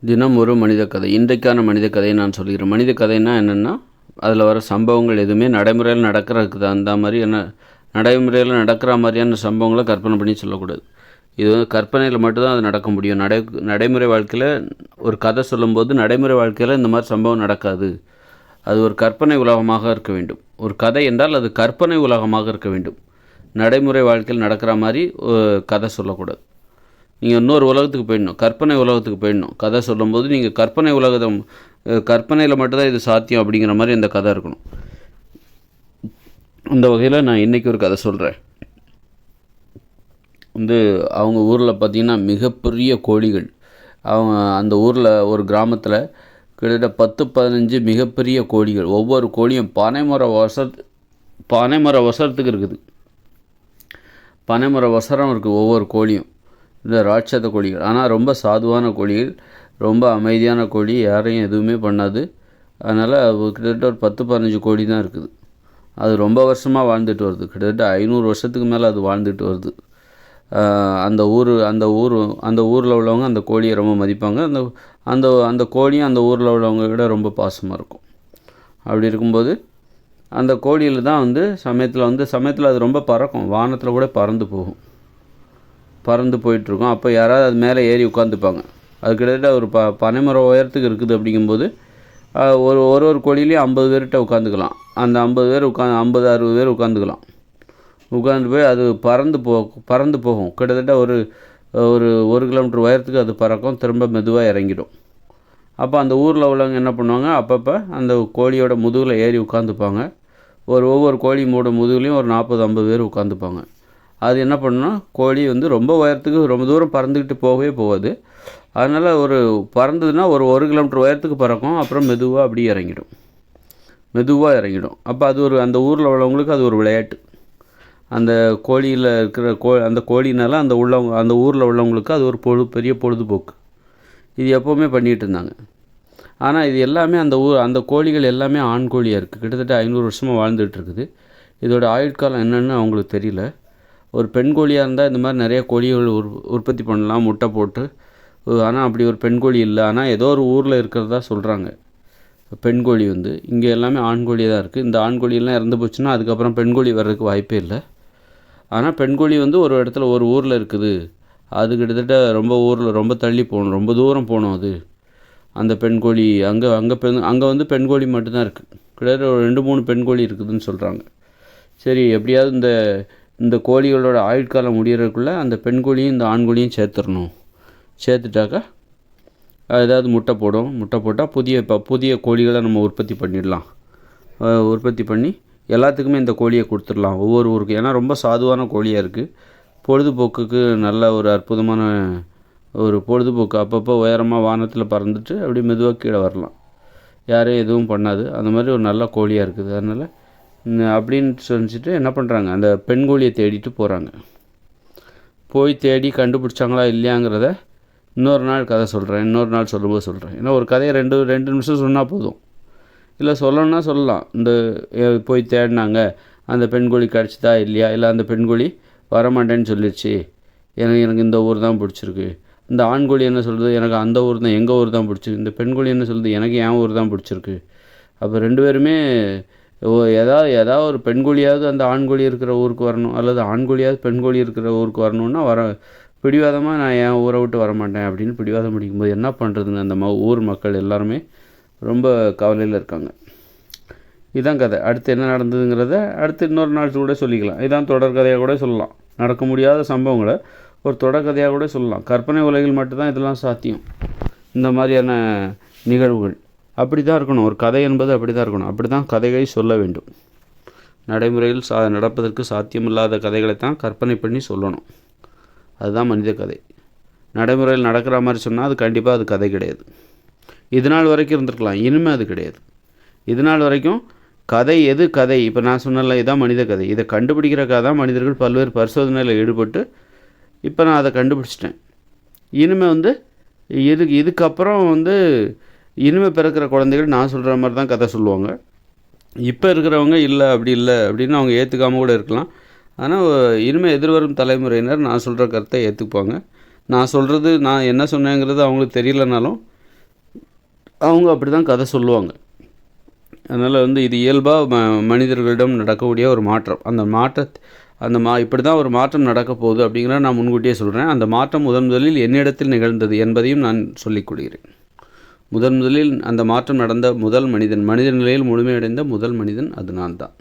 தினம் ஒரு மனித கதை. இன்றைக்கான மனித கதையை நான் சொல்கிறேன். மனித கதைன்னா என்னென்னா, அதில் வர சம்பவங்கள் எதுவுமே நடைமுறையில் நடக்கிறதுக்கு தகுந்த மாதிரி நடைமுறையில் நடக்கிற மாதிரியான சம்பவங்களை கற்பனை பண்ணி சொல்லக்கூடாது. இது வந்து கற்பனையில் மட்டும்தான் அது நடக்க முடியும். நடைமுறை வாழ்க்கையில் ஒரு கதை சொல்லும்போது நடைமுறை வாழ்க்கையில் இந்த மாதிரி சம்பவம் நடக்காது. அது ஒரு கற்பனை உலகமாக இருக்க வேண்டும். ஒரு கதை என்றால் அது கற்பனை உலகமாக இருக்க வேண்டும். நடைமுறை வாழ்க்கையில் நடக்கிற மாதிரி கதை சொல்லக்கூடாது. நீங்கள் இன்னொரு உலகத்துக்கு போயிடணும், கற்பனை உலகத்துக்கு போயிடணும். கதை சொல்லும்போது நீங்கள் கற்பனையில் மட்டும்தான் இது சாத்தியம் அப்படிங்கிற மாதிரி அந்த கதை இருக்கணும். அந்த வகையில் நான் இன்றைக்கி ஒரு கதை சொல்கிறேன். அவங்க ஊரில் பார்த்திங்கன்னா மிகப்பெரிய கோழிகள். அந்த ஊரில் ஒரு கிராமத்தில் கிட்டத்தட்ட 10-15 மிகப்பெரிய கோழிகள். ஒவ்வொரு கோழியும் பனைமர வசரத்துக்கு இருக்குது. பனைமர வசரம் இருக்குது ஒவ்வொரு கோழியும். இந்த ராட்சத கோழிகள். ஆனால் ரொம்ப சாதுவான கோழிகள், ரொம்ப அமைதியான கோழி, யாரையும் எதுவுமே பண்ணாது. அதனால் கிட்டத்தட்ட ஒரு 10-15 கோழி தான் இருக்குது. அது ரொம்ப வருஷமாக வாழ்ந்துட்டு வருது. கிட்டத்தட்ட 500 வருஷத்துக்கு மேலே அது வாழ்ந்துட்டு வருது. அந்த ஊரில் உள்ளவங்க அந்த கோழியை ரொம்ப மதிப்பாங்க. அந்த கோழியும் அந்த ஊரில் உள்ளவங்க விட ரொம்ப பாசமாக இருக்கும். அப்படி இருக்கும்போது அந்த கோழியில் தான் சமயத்தில் அது ரொம்ப பறக்கும். வானத்தில் கூட பறந்து போயிட்டுருக்கும். அப்போ யாராவது அது மேலே ஏறி உட்காந்துப்பாங்க. அது கிட்டத்தட்ட ஒரு பனைமரம் உயரத்துக்கு இருக்குது. அப்படிங்கும்போது ஒரு கோழிலையும் 50 பேர்கிட்ட உட்காந்துக்கலாம். அந்த 50-60 பேர் உட்காந்துக்கலாம். உட்காந்து போய் அது பறந்து போகும். கிட்டத்தட்ட ஒரு கிலோமீட்டர் உயரத்துக்கு அது பறக்கும். திரும்ப மெதுவாக இறங்கிடும். அப்போ அந்த ஊரில் உள்ளவங்க என்ன பண்ணுவாங்க, அப்பப்போ அந்த கோழியோட முதுகில் ஏறி உட்காந்துப்பாங்க. ஒவ்வொரு கோழி முதுகுலையும் ஒரு 40-50 பேர் உட்காந்துப்பாங்க. அது என்ன பண்ணுன்னா, கோழி ரொம்ப உயரத்துக்கு ரொம்ப தூரம் பறந்துக்கிட்டு போகவே போகாது. அதனால் பறந்ததுன்னா ஒரு கிலோமீட்டர் உயரத்துக்கு பறக்கும். அப்புறம் மெதுவாக அப்படியே இறங்கிடும். அப்போ அந்த ஊரில் உள்ளவங்களுக்கு அது ஒரு விளையாட்டு. அந்த கோழியில் இருக்கிற அந்த கோழினால அந்த ஊரில் உள்ளவங்களுக்கு அது ஒரு பெரிய பொழுதுபோக்கு. இது எப்போவுமே பண்ணிகிட்டு இருந்தாங்க. ஆனால் இது எல்லாமே அந்த கோழிகள் எல்லாமே ஆண் கோழியாக இருக்குது. கிட்டத்தட்ட 500 வருஷமாக வாழ்ந்துகிட்டு இருக்குது. இதோட ஆயுட்காலம் என்னென்னு அவங்களுக்கு தெரியல. ஒரு பெண் கோழியாக இருந்தால் இந்த மாதிரி நிறைய கோழிகள் உற்பத்தி பண்ணலாம், முட்டை போட்டு. ஆனால் அப்படி ஒரு பெண் கோழி இல்லை. ஆனால் ஏதோ ஒரு ஊரில் இருக்கிறதா சொல்கிறாங்க. பெண் கோழி இங்கே எல்லாமே ஆண் கோழியாக தான் இருக்குது. இந்த ஆண் கோழியெல்லாம் இறந்து போச்சுன்னா அதுக்கப்புறம் பெண் கோழி வர்றதுக்கு வாய்ப்பே இல்லை. ஆனால் பெண் கோழி ஒரு இடத்துல ஒரு ஊரில் இருக்குது. அது கிட்டத்தட்ட ரொம்ப தள்ளி போகணும், ரொம்ப தூரம் போகணும். அந்த பெண் கோழி அங்கே பெண் கோழி மட்டும்தான் இருக்குது. கிட்டத்தட்ட ஒரு 2-3 பெண் கோழி இருக்குதுன்னு சொல்கிறாங்க. சரி, எப்படியாவது இந்த கோழிகளோட ஆயுட்காலம் முடிகிறதுக்குள்ளே அந்த பெண் கோழியும் இந்த ஆண் கோழியும் சேர்த்துட்டாக்கா ஏதாவது முட்டை போட்டால் புதிய கோழிகளை நம்ம உற்பத்தி பண்ணிடலாம். உற்பத்தி பண்ணி எல்லாத்துக்குமே இந்த கோழியை கொடுத்துடலாம் ஒவ்வொரு ஊருக்கு. ஏன்னா ரொம்ப சாதுவான கோழியாக இருக்குது. பொழுதுபோக்குக்கு நல்ல ஒரு அற்புதமான ஒரு பொழுதுபோக்கு. அப்பப்போ உயரமாக வானத்தில் பறந்துட்டு அப்படி மெதுவாக கீழே வரலாம். யாரையும் எதுவும் பண்ணாது. அந்த மாதிரி ஒரு நல்ல கோழியாக இருக்குது. அதனால் அப்படின்னு சொல்லிட்டு என்ன பண்ணுறாங்க, அந்த பெண் கோழியை தேடிட்டு போகிறாங்க. போய் தேடி கண்டுபிடிச்சாங்களா இல்லையாங்கிறத இன்னொரு நாள் கதை சொல்கிறேன். இன்னொரு நாள் சொல்லும்போது சொல்கிறேன். ஏன்னா ஒரு கதையை ரெண்டு நிமிஷம் சொன்னால் போதும். இல்லை சொல்லணும்னா சொல்லலாம். போய் தேடினாங்க, அந்த பெண் கோழி கிடச்சிதா இல்லையா, இல்லை அந்த பெண் கோழி வரமாட்டேன்னு சொல்லிடுச்சு, எனக்கு இந்த ஊர் தான் பிடிச்சிருக்கு. இந்த ஆண் கோழி என்ன சொல்கிறது, எனக்கு அந்த ஊர் தான், எங்கள் ஊர் தான் பிடிச்சிருக்கு. இந்த பெண் கோழி என்ன சொல்லுது, எனக்கு என் ஊர் தான் பிடிச்சிருக்கு. அப்போ 2 பேருமே ஏதாவது ஒரு பெண் கோழியாவது அந்த ஆண் கோழி இருக்கிற ஊருக்கு வரணும், அல்லது ஆண் கோழியாவது பெண் கோழி இருக்கிற ஊருக்கு வரணுன்னா பிடிவாதமாக நான் என் ஊரை விட்டு வரமாட்டேன் அப்படின்னு பிடிவாதம் பிடிக்கும்போது என்ன பண்ணுறதுன்னு அந்த ஊர் மக்கள் எல்லாருமே ரொம்ப கவலையில் இருக்காங்க. இதுதான் கதை. அடுத்து என்ன நடந்ததுங்கிறத இன்னொரு நாள் கூட சொல்லிக்கலாம். இதான் தொடர் கதையாக கூட சொல்லலாம். நடக்க முடியாத சம்பவங்களை ஒரு தொடர் கதையாக கூட சொல்லலாம். கற்பனை உலகில் மட்டும்தான் இதெல்லாம் சாத்தியம். இந்த மாதிரியான நிகழ்வுகள் அப்படி தான் இருக்கணும். ஒரு கதை என்பது அப்படி தான் இருக்கணும். அப்படி தான் கதைகளை சொல்ல வேண்டும். நடைமுறையில் நடப்பதற்கு சாத்தியமில்லாத கதைகளை தான் கற்பனை பண்ணி சொல்லணும். அதுதான் மனித கதை. நடைமுறையில் நடக்கிற மாதிரி சொன்னால் அது கண்டிப்பாக அது கதை கிடையாது. இது நாள் வரைக்கும் இருந்திருக்கலாம், இனிமேல் அது கிடையாது. இது நாள் வரைக்கும் எது கதை, இப்போ நான் சொன்னல இதான் மனித கதை. இதை கண்டுபிடிக்கிறக்காக தான் மனிதர்கள் பல்வேறு பரிசோதனையில் ஈடுபட்டு இப்போ நான் அதை கண்டுபிடிச்சிட்டேன். இனிமேல் இதுக்கப்புறம் இனிமேல் பிறக்கிற குழந்தைகள் நான் சொல்கிற மாதிரி தான் கதை சொல்லுவாங்க. இப்போ இருக்கிறவங்க இல்லை அப்படின்னு அவங்க ஏற்றுக்காமல் கூட இருக்கலாம். ஆனால் இனிமேல் எதிர்வரும் தலைமுறையினர் நான் சொல்கிற கருத்தை ஏற்றுப்பாங்க. நான் என்ன சொன்னேங்கிறது அவங்களுக்கு தெரியலனாலும் அவங்க அப்படி தான் கதை சொல்லுவாங்க. அதனால் வந்து இது இயல்பாக மனிதர்களிடம் நடக்கக்கூடிய ஒரு மாற்றம். அந்த இப்படி தான் ஒரு மாற்றம் நடக்கப் போகுது அப்படிங்கிறத நான் முன்கூட்டியே சொல்கிறேன். அந்த மாற்றம் முதலில் என்னிடத்தில் நிகழ்ந்தது என்பதையும் நான் சொல்லிக் கொள்கிறேன். முதலில் அந்த மாற்றம் நடந்த முதல் மனித நிலையில் முழுமையடைந்த முதல் மனிதன் அது நான் தான்.